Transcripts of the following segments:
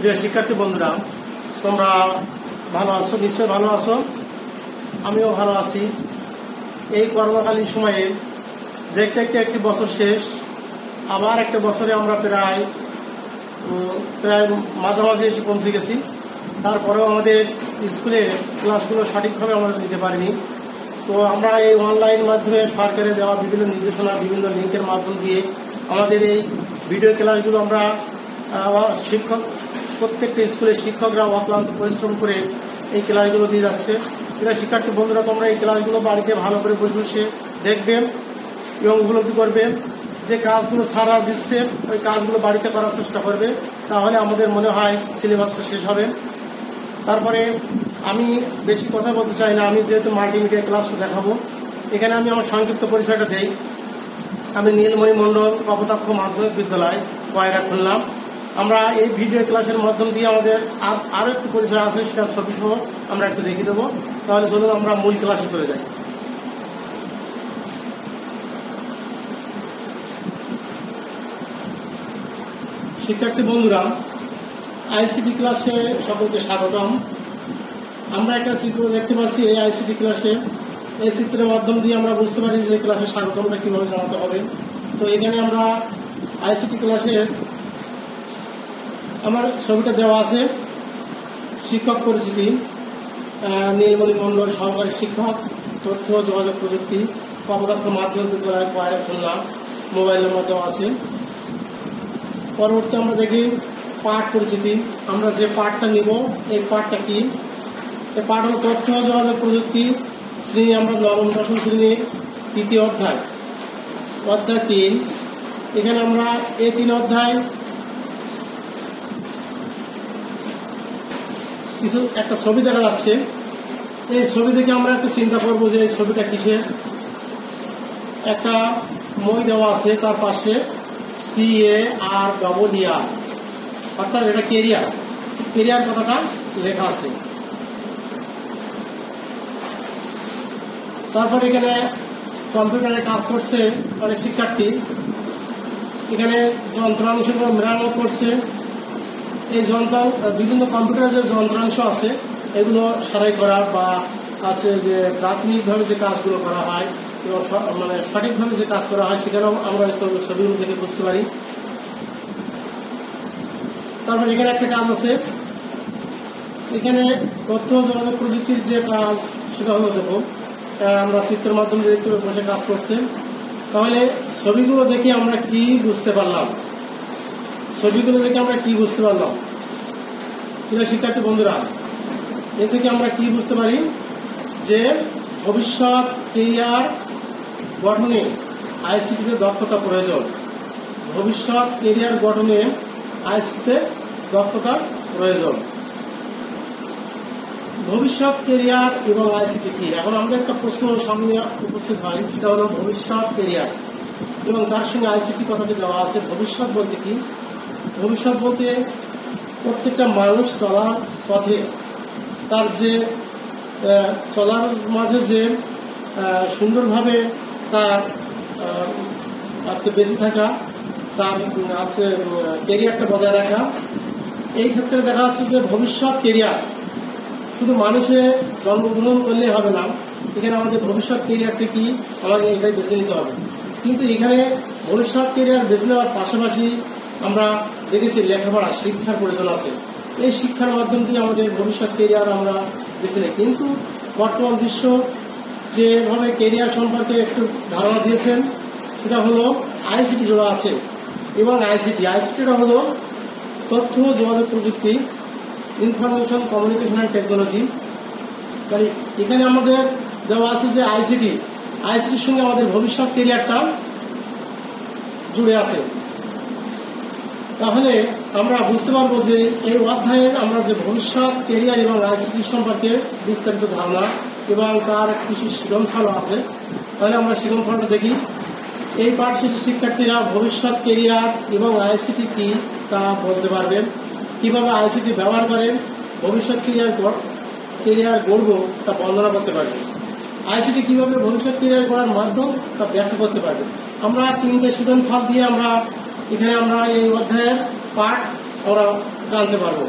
প্রিয় শিক্ষার্থী বন্ধুরা, তোমরা ভালো আছো? নিশ্চয় ভালো আছো। আমিও ভালো আছি। এই করোনাকালীন সময়ে দেখতে দেখতে একটি বছর শেষ, আবার একটা বছরে আমরা প্রায় মাঝামাঝি এসে পৌঁছে গেছি। তারপরেও আমাদের স্কুলে ক্লাসগুলো সঠিকভাবে আমরা নিতে পারিনি। তো আমরা এই অনলাইন মাধ্যমে সরকারের দেওয়া বিভিন্ন নির্দেশনা, বিভিন্ন লিঙ্কের মাধ্যম দিয়ে আমাদের এই ভিডিও ক্লাসগুলো আমরা প্রত্যেকটা স্কুলের শিক্ষকরা অক্লান্ত পরিশ্রম করে এই ক্লাসগুলো দিয়ে যাচ্ছে। প্রিয় শিক্ষার্থী বন্ধুরা, তোমরা এই ক্লাসগুলো বাড়িতে ভালো করে বসে বসে দেখবেন এবং উপলব্ধি করবেন যে কাজগুলো সারা দিচ্ছে ওই কাজগুলো বাড়িতে করার চেষ্টা করবে, তাহলে আমাদের মনে হয় সিলেবাসটা শেষ হবে। তারপরে আমি বেশি কথা বলতে চাই না, আমি যেহেতু মাল্টিমিডিয়া ক্লাসটা দেখাবো, এখানে আমি আমার সংক্ষিপ্ত পরিচয়টা দেই। আমি নীলমণি মণ্ডল, কপোতাক্ষ মাধ্যমিক বিদ্যালয়, কয়রা, খুলনা। আমরা এই ভিডিও ক্লাসের মাধ্যম দিয়ে আমাদের আরো একটু পরিচয় আছে, সেটা ছবি সহ আমরা একটু দেখিয়ে দেবো। তাহলে চলুন আমরা মূল ক্লাসে চলে যাই। শিক্ষার্থী বন্ধুরা, আইসিটি ক্লাসে সকলকে স্বাগতম। আমরা একটা চিত্র দেখতে পাচ্ছি এই আইসিটি ক্লাসে। এই চিত্রের মাধ্যম দিয়ে আমরা বুঝতে পারি যে ক্লাসে স্বাগতমটা কিভাবে জানাতে হবে। তো এখানে আমরা আইসিটি ক্লাসে আমার ছবিটা দেওয়া আছে। শিক্ষক পরিচিতি, নীলমণি মণ্ডল, সহকারী শিক্ষক, তথ্য যোগাযোগ প্রযুক্তি, কপোতাক্ষ মাধ্যমিক বিদ্যালয়, কয়রা, খুলনা। মোবাইল নাম্বার দেওয়া আছে। পরবর্তী আমরা দেখি পাঠ পরিচিতি। আমরা যে পাঠটা নিব এই পাঠটা কি? এই পাঠ হল তথ্য যোগাযোগ প্রযুক্তি, শ্রেণী আমরা নবম দশম শ্রেণীর তৃতীয় অধ্যায়, অধ্যায় 3। এখানে আমরা এই 3 অধ্যায় কিছু একটা ছবি দেখা যাচ্ছে। এই ছবি থেকে আমরা একটু চিন্তা করবো যে এই ছবিটা কিসের। একটা মই দেওয়া আছে, তার পাশে CAREER, অর্থাৎ এটা কেরিয়ার। কেরিয়ার কথাটা লেখা আছে। তারপর এখানে কম্পিউটারে কাজ করছে অনেক শিক্ষার্থী। এখানে যন্ত্রাংশ মেরামত করছে। এই বিভিন্ন কম্পিউটারের যে যন্ত্রাংশ আছে এগুলো সারাই করা বা আছে যে প্রাথমিকভাবে যে কাজগুলো করা হয় এবং সঠিকভাবে যে কাজ করা হয় সেখানেও আমরা ছবিগুলো থেকে বুঝতে পারি। তারপর এখানে একটা কাজ আছে। এখানে তথ্য যোগাযোগ প্রযুক্তির যে কাজ সেটা হলো, দেখো আমরা চিত্রের মাধ্যমে দেখতে বসে কাজ করছে। তাহলে ছবিগুলো দেখে আমরা কি বুঝতে পারলাম? ছবিগুলো দেখে আমরা কি বুঝতে পারলাম? প্রিয় শিক্ষার্থী বন্ধুরা, এ থেকে আমরা কি বুঝতে পারি? যে ভবিষ্যৎ কেরিয়ার গঠনে আইসিটিতে দক্ষতা প্রয়োজন। ভবিষ্যৎ কেরিয়ার গঠনে আইসিটিতে দক্ষতার প্রয়োজন। ভবিষ্যৎ কেরিয়ার এবং আইসিটি কি? এখন আমাদের একটা প্রশ্ন সামনে উপস্থিত হয়, সেটা হলো ভবিষ্যৎ কেরিয়ার এবং তার সঙ্গে আইসিটি কথাটি দেওয়া আছে। ভবিষ্যৎ বলতে কি? ভবিষ্যৎ বলতে প্রত্যেকটা মানুষ চলার পথে তার যে চলার মাঝে যে সুন্দরভাবে তার বেঁচে থাকা, তার কেরিয়ারটা বজায় রাখা। এই ক্ষেত্রে দেখা যাচ্ছে যে ভবিষ্যৎ কেরিয়ার শুধু মানুষে জন্মগ্রহণ করলে হবে না, এখানে আমাদের ভবিষ্যৎ কেরিয়ারটা কি আমাদের এটাই বেছে নিতে হবে। কিন্তু এখানে ভবিষ্যৎ কেরিয়ার বেছে নেওয়ার পাশাপাশি আমরা দেখেছি লেখাপড়া, শিক্ষার প্রয়োজন আছে। এই শিক্ষার মাধ্যম দিয়ে আমাদের ভবিষ্যৎ কেরিয়ার আমরা বেছে নিই। কিন্তু বর্তমান বিশ্ব যেভাবে কেরিয়ার সম্পর্কে একটু ধারণা দিয়েছেন সেটা হলো আইসিটি জোড়া আছে এবং আইসিটিটা হলো তথ্য যোগাযোগ প্রযুক্তি, ইনফরমেশন কমিউনিকেশন অ্যান্ড টেকনোলজি। তাহলে এখানে আমাদের দেওয়া আছে যে আইসিটির সঙ্গে আমাদের ভবিষ্যৎ কেরিয়ারটা জুড়ে আছে। তাহলে আমরা বুঝতে পারবো যে এই অধ্যায়ে আমরা যে ভবিষ্যৎ কেরিয়ার এবং আইসিটি সম্পর্কে বিস্তারিত ধারণা এবং তার কিছু সৃজনফল আছে। তাহলে আমরা সৃজনফলটা দেখি। এই পাঠ শেষে শিক্ষার্থীরা ভবিষ্যৎ কেরিয়ার এবং আইসিটি কি তা বলতে পারবেন। কিভাবে আইসিটি ব্যবহার করে ভবিষ্যৎ কেরিয়ার গড়ব তা বর্ণনা করতে পারবেন। আইসিটি কিভাবে ভবিষ্যৎ কেরিয়ার গড়ার মাধ্যম তা ব্যাখ্যা করতে পারবেন। আমরা 3টে সৃজনফল দিয়ে এখানে আমরা এই অধ্যায়ের পাঠ আমরা জানতে পারবো।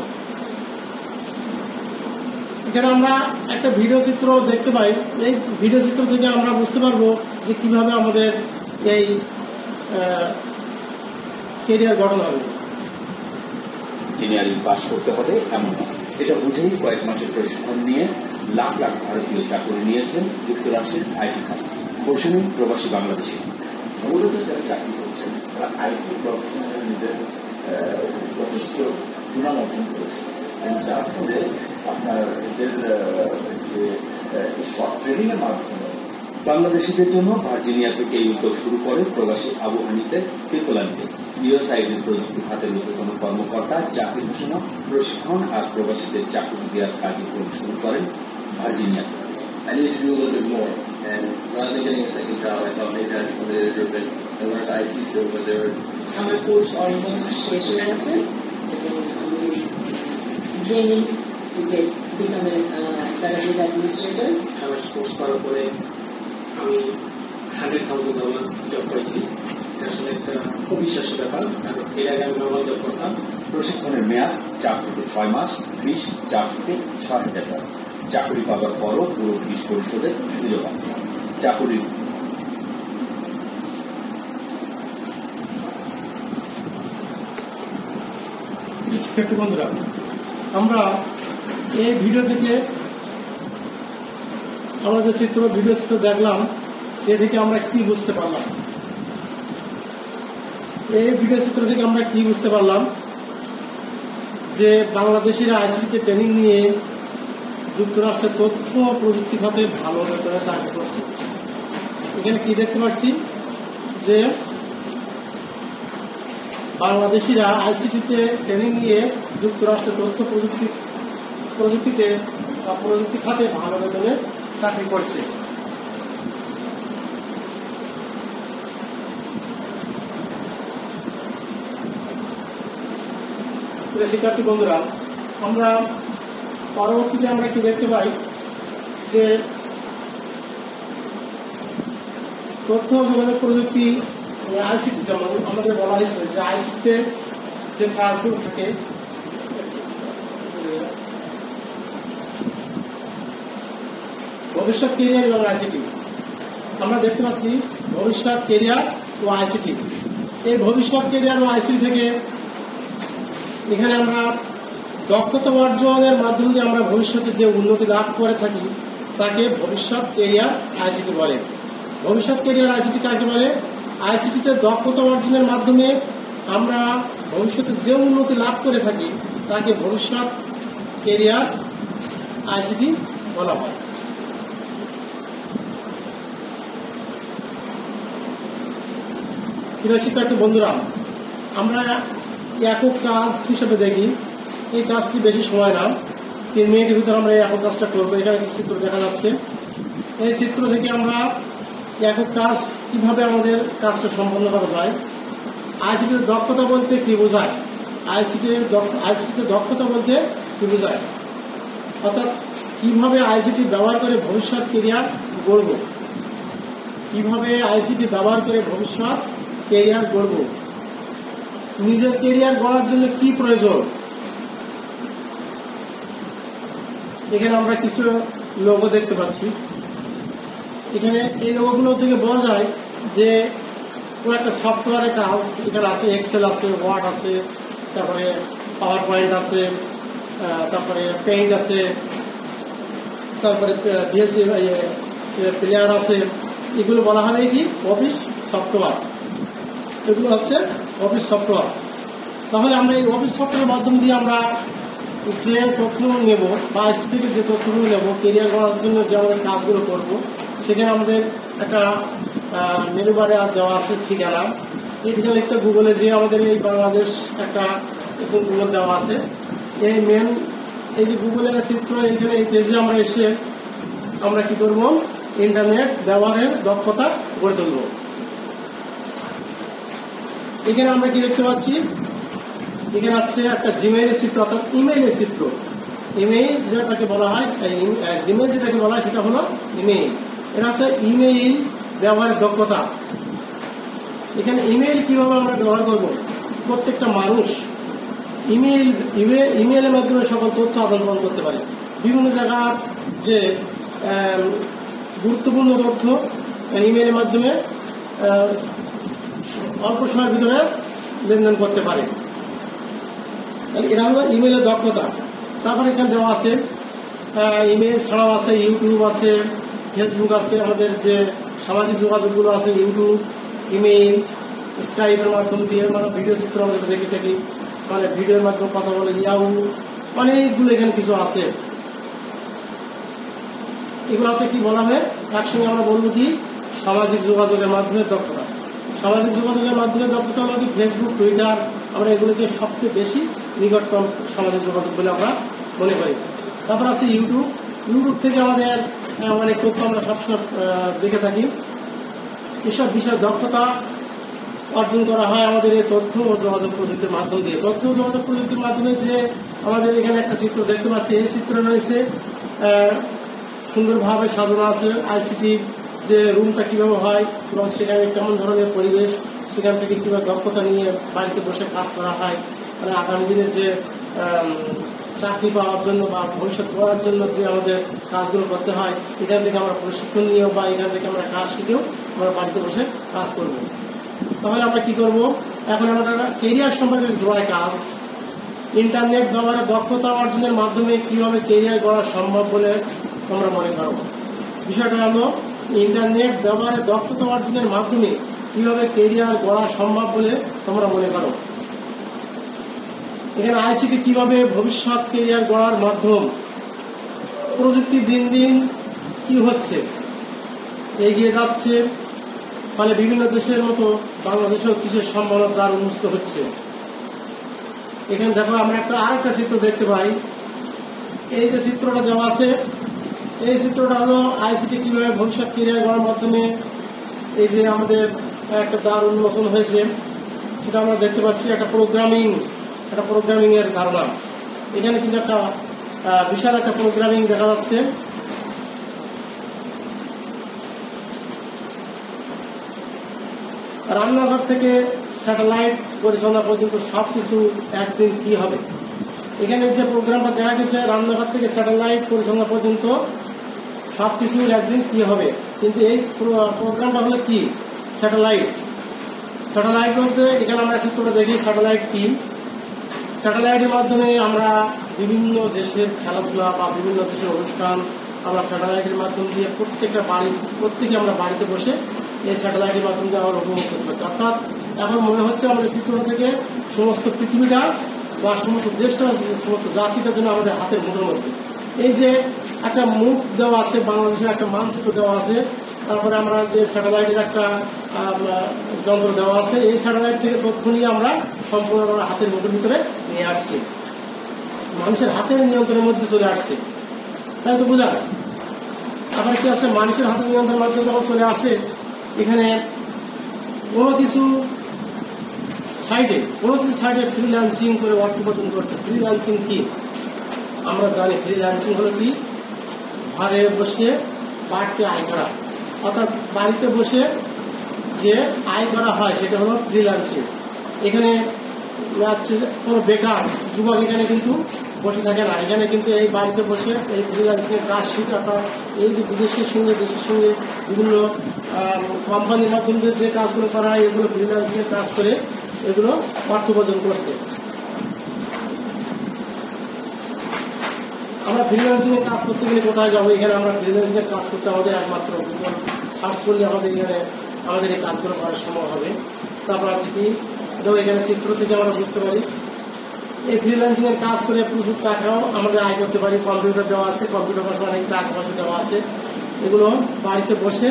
এখানে আমরা একটা ভিডিও চিত্র দেখতে পাই। এই ভিডিও চিত্র থেকে আমরা বুঝতে পারবো যে কিভাবে আমাদের এই কেরিয়ার গঠন হবে। ইঞ্জিনিয়ারিং পাস করতে হবে এমন না, এটা বুঝেই কয়েক মাসের প্রশিক্ষণ নিয়ে লাখ লাখ ভারতীয় চাকরি নিয়েছেন যুক্তরাষ্ট্রের আইটি খাতে। বসেন প্রবাসী বাংলাদেশি। মূলত যারা চাকরি করছেন তারা আইটি প্রফেশনাল নিজেদের যথেষ্ট সুনাম অর্জন করেছে, যার ফলে আপনার এদের যে শর্ট ট্রেনিং এর মাধ্যমে বাংলাদেশিদের জন্য ভার্জিনিয়া থেকে এই উদ্যোগ শুরু করে প্রবাসী আবু হানিফের ট্রিপোল্যান্ডে। ইউএসআইডির প্রযুক্তি খাতের ঊর্ধ্বতন কর্মকর্তা চাকরি ঘোষণা, প্রশিক্ষণ আর প্রবাসীদের চাকরি দেওয়ার কার্যক্রম শুরু করেন ভার্জিনিয়াতে। I need to do a little bit more, and rather than getting a second job, I thought maybe I could come in a little bit and learn the IT skills that they were. আমার course almost শেষ হয়ে গেছে এবং আমি training to get become a paradise administrator. আমার course করার পরে আমি $100,000 জব পাইছি। এটা আসলে একটা অবিশ্বাস্য ব্যাপার, কারণ এর আগে আমি নর্মাল জব করতাম। প্রশিক্ষণের মেয়াদ 4 থেকে 6 মাস, ফিস 4 থেকে 6,000 টাকা। চাকরি পাওয়ার পরও পুরো ফিস পরিশোধের সুযোগ আছে। চাকরির শিক্ষার্থী বন্ধুরা, আমরা এই ভিডিও থেকে আমরা যে ভিডিও চিত্র দেখলাম, এ থেকে আমরা কি বুঝতে পারলাম? এই ভিডিও চিত্র থেকে আমরা কি বুঝতে পারলাম যে বাংলাদেশিরা আইসিটিতে ট্রেনিং নিয়ে যুক্তরাষ্ট্রের তথ্য প্রযুক্তি খাতে ভালো বেতনে চাকরি করছে। এখানে কি দেখতে পাচ্ছি যে বাংলাদেশিরা আইসিটিতে ট্রেনিং নিয়ে যুক্তরাষ্ট্রের তথ্য প্রযুক্তি খাতে ভালো বেতনে চাকরি করছে। শিক্ষার্থী বন্ধুরা, আমরা পরবর্তীতে আমরা কি দেখতে পাই যে তথ্য যোগাযোগ প্রযুক্তি আইসিটি, যেমন আমাদের বলা হয়েছে যে আইসিটিতে যে কাজগুলো থাকে, ভবিষ্যৎ কেরিয়ার এবং আইসিটি। আমরা দেখতে পাচ্ছি ভবিষ্যৎ কেরিয়ার ও আইসিটি। এই ভবিষ্যৎ কেরিয়ার ও আইসিটি থেকে এখানে আমরা দক্ষতা অর্জনের মাধ্যমে দিয়ে আমরা ভবিষ্যতে যে উন্নতি লাভ করে থাকি তাকে ভবিষ্যৎ কেরিয়ার আইসিটি বলে। ভবিষ্যৎ কেরিয়ার আইসিটি কাকে বলে? আইসিটিতে দক্ষতা অর্জনের মাধ্যমে আমরা ভবিষ্যতে যে উন্নতি লাভ করে থাকি তাকে ভবিষ্যৎ কেরিয়ার আইসিটি বলা হয়। প্রিয় শিক্ষার্থী বন্ধুরা, আমরা একক কাজ হিসেবে দেখি, এই কাজটি বেশি সময় না, 3 মিনিটের ভিতরে আমরা এই একক কাজটা করবো। এখানে কিছু চিত্র দেখা যাচ্ছে। এই চিত্র থেকে আমরা একক কাজ কিভাবে আমাদের কাজটা সম্পন্ন করা যায়। আইসিটির দক্ষতা বলতে কি বোঝায়? আইসিটিতে দক্ষতা বলতে কি বোঝায়? অর্থাৎ কিভাবে আইসিটি ব্যবহার করে ভবিষ্যৎ কেরিয়ার গড়ব, কিভাবে আইসিটি ব্যবহার করে ভবিষ্যৎ কেরিয়ার গড়ব, নিজের কেরিয়ার গড়ার জন্য কি প্রয়োজন। এখানে আমরা কিছু লোগো দেখতে পাচ্ছি। এখানে এই লোগোগুলো থেকে বোঝা যায় যে কোন একটা সফটওয়্যারের কাজ এখানে আছে। এক্সেল আছে, ওয়ার্ড আছে, তারপরে পাওয়ার পয়েন্ট আছে, তারপরে পেইন্ট আছে, তারপরে ভিএলসি প্লেয়ার আছে। এগুলো বলা হবে কি? Office software. এগুলো হচ্ছে অফিস সফটওয়্যার। তাহলে আমরা এই অফিস সফটওয়্যারের মাধ্যম দিয়ে আমরা যে তথ্যগুলো নেব বা আইসিটি থেকে যে তথ্যগুলো নেব, কেরিয়ার গড়ার জন্য যে আমাদের কাজগুলো করব, সেখানে আমাদের একটা মেনু বারে দেওয়া আছে ঠিকানা। এই ঠিকানা লিখতে গুগলে যে আমাদের এই বাংলাদেশ একটা গুগল দেওয়া আছে। এই যে গুগলের চিত্র, এখানে এই পেজে আমরা এসে আমরা কি করব? ইন্টারনেট ব্যবহারের দক্ষতা গড়ে তুলব। এখানে আমরা কি দেখতে পাচ্ছি? এখানে আছে একটা জিমেইলের চিত্র, অর্থাৎ ইমেইলের চিত্র। ইমেইল যেটাকে বলা হয়, জিমেইল যেটাকে বলা হয় সেটা হলো ইমেইল। এটা হচ্ছে ইমেইল ব্যবহারের দক্ষতা। এখানে ইমেইল কিভাবে আমরা ব্যবহার করব? প্রত্যেকটা মানুষ ইমেইলের মাধ্যমে সকল তথ্য আদান প্রদান করতে পারি। বিভিন্ন জায়গার যে গুরুত্বপূর্ণ তথ্য ইমেইলের মাধ্যমে অল্প সময়ের ভিতরে লেনদেন করতে পারে। এটা হলো ইমেইলের দক্ষতা। তারপরে এখানে দেওয়া আছে ইমেইল ছাড়াও আছে ইউটিউব আছে, ফেসবুক আছে, আমাদের যে সামাজিক যোগাযোগগুলো আছে ইউটিউব, ইমেইল, স্কাইপের মাধ্যম দিয়ে মানে ভিডিও চিত্র আমাদের দেখে থাকি, মানে ভিডিওর মাধ্যমে কথা বলে, ইয়াহু, অনেকগুলো এখানে কিছু আছে। এগুলো আছে কি বলা হয়, একসঙ্গে আমরা বলবো কি সামাজিক যোগাযোগের মাধ্যমে দক্ষতা। সামাজিক যোগাযোগের মাধ্যমে দক্ষতা হলো কি ফেসবুক, টুইটার, আমরা এগুলোকে সবচেয়ে বেশি নিকটতম সামাজিক যোগাযোগ বলে আমরা মনে করি। তারপর আছে ইউটিউব। ইউটিউব থেকে আমাদের অনেক তথ্য আমরা সবসময় দেখে থাকি। এসব বিষয়ে দক্ষতা অর্জন করা হয় আমাদের এই তথ্য ও যোগাযোগ প্রযুক্তির মাধ্যম দিয়ে। তথ্য ও যোগাযোগ প্রযুক্তির মাধ্যমে যে আমাদের এখানে একটা চিত্র দেখতে পাচ্ছি, এই চিত্রে রয়েছে সুন্দরভাবে সাজানো আছে আইসিটি যে রুমটা কিভাবে হয় এবং সেখানে কেমন ধরনের পরিবেশ, সেখান থেকে কিভাবে দক্ষতা নিয়ে বাড়িতে বসে কাজ করা হয়, মানে আগামী দিনের যে চাকরি পাওয়ার জন্য বা ভবিষ্যৎ করার জন্য যে আমাদের কাজগুলো করতে হয়, এখান থেকে আমরা প্রশিক্ষণ নিয়েও বা এখান থেকে আমরা কাজ শিখেও আমরা বাড়িতে বসে কাজ করব। তাহলে আমরা কি করব, এখন আমরা কেরিয়ার সম্পর্কে জোড়ায় কাজ, ইন্টারনেট ব্যবহারে দক্ষতা অর্জনের মাধ্যমে কিভাবে কেরিয়ার গড়া সম্ভব বলে তোমরা মনে করো। বিষয়টা হলো ইন্টারনেট ব্যবহারে দক্ষতা অর্জনের মাধ্যমে কিভাবে কেরিয়ার গড়া সম্ভব বলে তোমরা মনে করো। এখানে আইসিটি কিভাবে ভবিষ্যৎ কেরিয়ার গড়ার মাধ্যম, প্রযুক্তি দিন দিন কি হচ্ছে, এগিয়ে যাচ্ছে, ফলে বিভিন্ন দেশের মতো বাংলাদেশেও কিসের সম্ভাবনার দ্বার উন্মুক্ত হচ্ছে। এখানে দেখো আমরা আরেকটা চিত্র দেখতে পাই। এই যে চিত্রটা দেওয়া আছে, এই চিত্রটা হলো আইসিটি কিভাবে ভবিষ্যৎ কেরিয়ার গড়ার মাধ্যমে এই যে আমাদের একটা দ্বার উন্মোচন হয়েছে, সেটা আমরা দেখতে পাচ্ছি। একটা প্রোগ্রামিং এর ধারণা, এখানে কিন্তু একটা বিশাল একটা প্রোগ্রামিং দেখা যাচ্ছে। রান্নাঘর থেকে স্যাটেলাইট পরিচালনা পর্যন্ত সবকিছু একদিন কি হবে। এখানে যে প্রোগ্রামটা দেখা গেছে, রান্নাঘর থেকে স্যাটেলাইট পরিচালনা পর্যন্ত সবকিছু একদিন কি হবে, কিন্তু এই প্রোগ্রামটা হলো কি স্যাটেলাইট বলতে এখানে আমরা চিত্রটা দেখি। স্যাটেলাইট কি, স্যাটেলাইটের মাধ্যমে আমরা বিভিন্ন দেশের খেলাধুলা বা বিভিন্ন দেশের অনুষ্ঠান আমরা স্যাটেলাইটের মাধ্যম দিয়ে প্রত্যেকে আমরা বাড়িতে বসে এই স্যাটেলাইটের মাধ্যম দিয়ে আমরা উপভোগ করতে পারি। অর্থাৎ এখন মনে হচ্ছে আমাদের চিত্রটা থেকে সমস্ত পৃথিবীটা বা সমস্ত দেশটা, সমস্ত জাতিটার জন্য আমাদের হাতের মুঠোর মধ্যে। এই যে একটা মুখ দেওয়া আছে, বাংলাদেশের একটা মানচিত্র দেওয়া আছে, তারপরে আমরা যে স্যাটেলাইটের একটা যন্ত্র দেওয়া আছে, এই স্যাটেলাইট থেকে তথ্য নিয়ে আমরা সম্পূর্ণ হাতের মুঠোর ভিতরে নিয়ে আসছি, মানুষের হাতের নিয়ন্ত্রণের মধ্যে চলে আসছে। তাই তো বোঝা যায়। আবার কি আছে, মানুষের হাতের নিয়ন্ত্রণের মাধ্যমে যখন চলে আসে, এখানে কোনো কিছু সাইডে ফ্রিল্যান্সিং করে অর্থ উপার্জন করছে। ফ্রিল্যান্সিং কি আমরা জানি, ফ্রিল্যান্সিং হলো কি ঘরে বসে বাড়তি আয় করা, অর্থাৎ বাড়িতে বসে যে আয় করা হয় সেটা হলো ফ্রিল্যান্সিং। এখানে কোনো বেকার যুবক এখানে কিন্তু বসে থাকে না, এখানে কিন্তু এই বাড়িতে বসে এই ফ্রিল্যান্সিং এর কাজ শিখে, অর্থাৎ এই যে বিদেশের সঙ্গে দেশের সঙ্গে বিভিন্ন কোম্পানির মাধ্যমে যে কাজগুলো করা হয়, এগুলো ফ্রিল্যান্সিং এর কাজ করে এগুলো অর্থ উপার্জন করছে। আমরা ফ্রিল্যান্সিং এর কাজ করতে গেলে কোথায় যাবো? এখানে আমরা ফ্রিল্যান্সিং এর কাজ করতে আমাদের একমাত্র গুগল সার্চ করলে আমাদের এখানে আমাদের এই কাজগুলো করা সম্ভব হবে। তারপর আছে কি, এখানে চিত্র থেকে আমরা বুঝতে পারি এই ফ্রিল্যান্সিং এর কাজ করে প্রচুর টাকাও আমাদের আয় করতে পারি। কম্পিউটার দেওয়া আছে, কম্পিউটার পাশে অনেক টাকা পয়সা দেওয়া আছে, এগুলো বাড়িতে বসে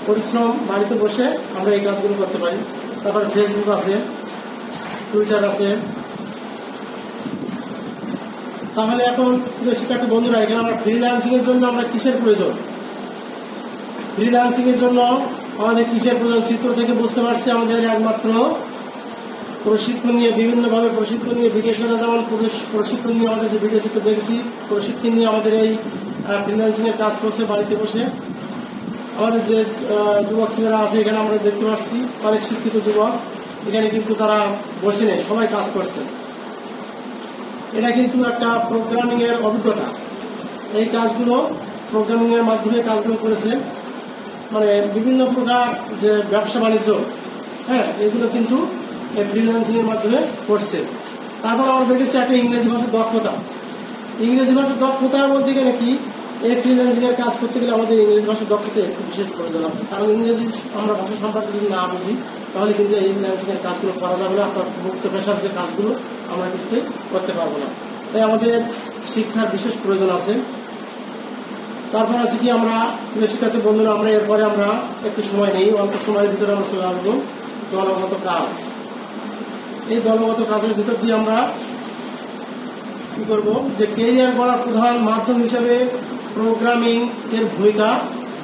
পরিশ্রম, বাড়িতে বসে আমরা এই কাজগুলো করতে পারি। তারপরে ফেসবুক আছে, টুইটার আছে। তাহলে এখন শিক্ষার্থী বন্ধুরা, এখানে আমরা ফ্রিল্যান্সিং এর জন্য আমরা কিসের প্রয়োজন, ফ্রিল্যান্সিং এর জন্য আমাদের কিসের প্রয়োজন? চিত্র থেকে বুঝতে পারছি আমাদের একমাত্র প্রশিক্ষণ নিয়ে, বিভিন্নভাবে প্রশিক্ষণ নিয়ে, বিদেশিরা যেমন প্রশিক্ষণ নিয়ে আমাদের যে ভিডিও চিত্র দেখছি, প্রশিক্ষণ নিয়ে আমাদের এই ফ্রিল্যান্সিং এর কাজ করছে বাড়িতে বসে। আমাদের যে যুবক ছেলেরা আছে এখানে আমরা দেখতে পাচ্ছি অনেক শিক্ষিত যুবক, এখানে কিন্তু তারা বসে নেই, সবাই কাজ করছে। এটা কিন্তু একটা প্রোগ্রামিং এর অভিজ্ঞতা। এই কাজগুলো প্রোগ্রামিং এর মাধ্যমে কাজগুলো করেছে, মানে বিভিন্ন প্রকার যে ব্যবসা বাণিজ্য, হ্যাঁ, এগুলো কিন্তু এই ফ্রিল্যান্সিং এর মাধ্যমে করছে। তারপর আমরা দেখেছি একটা ইংরেজি ভাষার দক্ষতা। ইংরেজি ভাষার দক্ষতা বলতে গেলে কি, এই ফ্রিল্যান্সিং এর কাজ করতে গেলে আমাদের ইংরেজি ভাষার দক্ষতা একটু বিশেষ প্রয়োজন আছে। কারণ ইংরেজি আমরা ভাষা সম্পর্কে যদি না বুঝি তাহলে কিন্তু এই ফ্রিল্যান্সিং এর কাজগুলো করা যাবে না। আপনার মুক্ত পেশার যে কাজগুলো আমরা কিছুতেই করতে পারবো না। তাই আমাদের শিক্ষার বিশেষ প্রয়োজন আছে। তারপর আছে কি, আমরা শিক্ষার্থী বন্ধুরা, আমরা এরপরে আমরা একটু সময় নেই, অল্প সময়ের ভিতরে আমরা চলে আসবো দলগত কাজ। এই দলগত কাজের ভিতর দিয়ে আমরা কি করব, যে ক্যারিয়ার গড়ার প্রধান মাধ্যম হিসেবে প্রোগ্রামিং এর ভূমিকা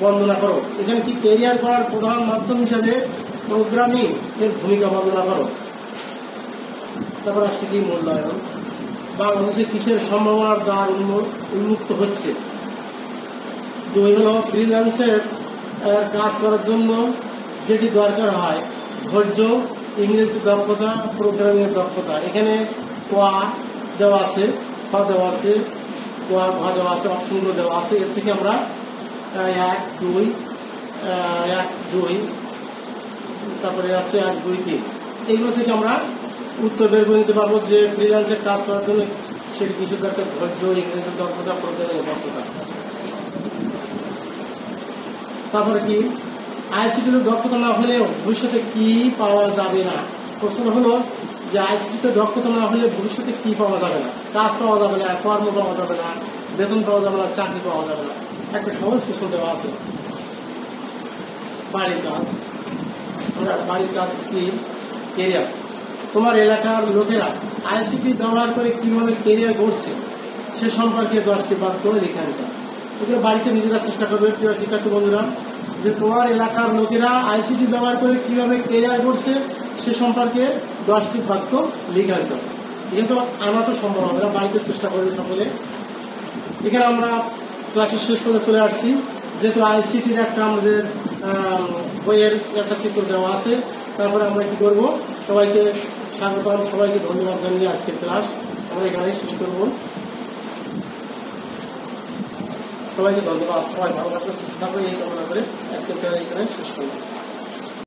বর্ণনা করো। এখানে কি, ক্যারিয়ার গড়ার প্রধান মাধ্যম হিসেবে প্রোগ্রামিং এর ভূমিকা বর্ণনা করো। তারপর আসছে কি, মূল্যায়ন। বাংলাদেশে কিসের সম্ভাবনার দ্বার উন্মুক্ত হচ্ছে। দুই হলো, ফ্রিল্যান্সের কাজ করার জন্য যেটি দরকার হয়, ধৈর্য, ইংরেজি দক্ষতা, প্রোগ্রামিং এর দক্ষতা। এখানে কোয়া দেওয়া আছে, খ দেওয়া আছে, কোয়া ঘ দেওয়া আছে, অপশনগুলো দেওয়া আছে। এর থেকে আমরা 1, 2, তারপরে আছে 1, 2, 3, এইগুলো থেকে আমরা উত্তর বের করে নিতে পারবো যে ফ্রিল্যান্সের কাজ করার জন্য সেটি কিসের দরকার, ধৈর্য, ইংরেজির দক্ষতা, প্রোগ্রামিং এর দক্ষতা। তারপরে কি, আইসিটিতে দক্ষতা না হলে ভবিষ্যতে কি পাওয়া যাবে না। প্রশ্ন হলো যে আইসিটিতে দক্ষতা না হলে ভবিষ্যতে কি পাওয়া যাবে না, কাজ পাওয়া যাবে না, কর্ম পাওয়া যাবে না, বেতন পাওয়া যাবে না, চাকরি পাওয়া যাবে না। একটা সহজ প্রশ্ন দেওয়া আছে, বাড়ির কাজ। আমরা বাড়ির কাজ কি, ক্যারিয়ার। তোমার এলাকার লোকেরা আইসিটি ব্যবহার করে কিভাবে ক্যারিয়ার গড়ছে সে সম্পর্কে 10টি বাক্য লিখে আনতে। এগুলো বাড়িতে নিজেরা চেষ্টা করবে প্রিয় শিক্ষার্থী বন্ধুরা, যে তোমার এলাকার লোকেরা আইসিটি ব্যবহার করে কিভাবে ক্যারিয়ার করছে সে সম্পর্কে 10টি বাক্য লিখে আনতে। কিন্তু আনা তো সম্ভব হবে না, বাড়িতে চেষ্টা করবে সকলে। এখানে আমরা ক্লাসের শেষ করে চলে আসছি। যেহেতু আইসিটির একটা আমাদের বইয়ের একটা চিত্র দেওয়া আছে, তারপরে আমরা কি করব, সবাইকে স্বাগতম, সবাইকে ধন্যবাদ জানিয়ে আজকের ক্লাস আমরা এখানে শেষ করব। সবাইকে ধন্যবাদ, সবাই ভালো থাকবে, সুস্থ থাকবে, এই কামনা করে আজকের ক্লাস এখানে শেষ করব।